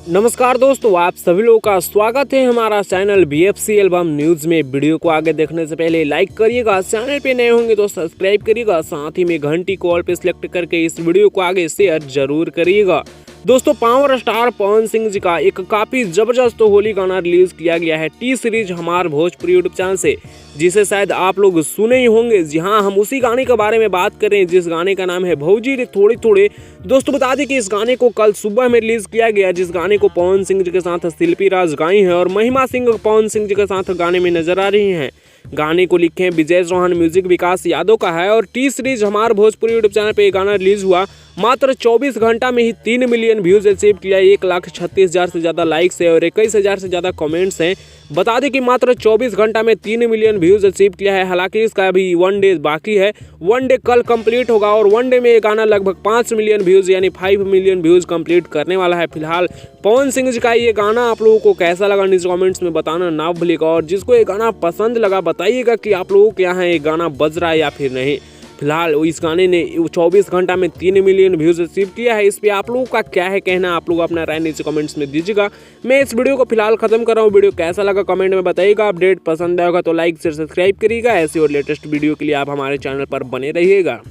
नमस्कार दोस्तों, आप सभी लोगों का स्वागत है हमारा चैनल BFC एल्बम न्यूज़ में। वीडियो को आगे देखने से पहले लाइक करिएगा, चैनल पे नए होंगे तो सब्सक्राइब करिएगा, साथ ही में घंटी को ऑल पे सिलेक्ट करके इस वीडियो को आगे शेयर जरूर करिएगा। दोस्तों, पावर स्टार पवन सिंह जी का एक काफ़ी ज़बरदस्त होली गाना रिलीज़ किया गया है टी सीरीज हमार भोजपुरी यूट्यूब चैनल से, जिसे शायद आप लोग सुने ही होंगे। जी हाँ, हम उसी गाने के बारे में बात कर रहे हैं जिस गाने का नाम है भौजी रे थोड़े थोड़े। दोस्तों, बता दें कि इस गाने को कल सुबह में रिलीज़ किया गया, जिस गाने को पवन सिंह जी के साथ शिल्पी राज गाई हैं और महिमा सिंह पवन सिंह जी के साथ गाने में नजर आ रही हैं। गाने को लिखे विजय चौहान, म्यूजिक विकास यादव का है और टी सीरीज हमार भोजपुरी यूट्यूब चैनल पे ये गाना रिलीज हुआ। मात्र 24 घंटा में ही 3 मिलियन व्यूज अचीव किया, 1,36,000 से ज़्यादा लाइक्स है और 21,000 से ज़्यादा कमेंट्स हैं। बता दें कि मात्र 24 घंटा में 3 मिलियन व्यूज अचीव किया है। हालांकि इसका अभी 1 डे बाकी है, 1 डे कल कंप्लीट होगा और 1 डे में ये गाना लगभग 5 मिलियन व्यूज यानी 5 मिलियन व्यूज कंप्लीट करने वाला है। फिलहाल पवन सिंह जी का ये गाना आप लोगों को कैसा लगा नीचे कमेंट्स में बताना ना भूलिएगा, और जिसको ये गाना पसंद लगा बताइएगा कि आप लोगों के यहाँ ये गाना बज रहा है या फिर नहीं। फिलहाल इस गाने ने 24 घंटा में 3 मिलियन व्यूज अचीव किया है। इस पे आप लोगों का क्या है कहना, आप लोग अपना राय नीचे कमेंट्स में दीजिएगा। मैं इस वीडियो को फिलहाल खत्म कर रहा हूँ। वीडियो कैसा लगा कमेंट में बताइएगा। अपडेट पसंद आएगा तो लाइक से सब्सक्राइब करिएगा। ऐसी और लेटेस्ट वीडियो के लिए आप हमारे चैनल पर बने रहिएगा।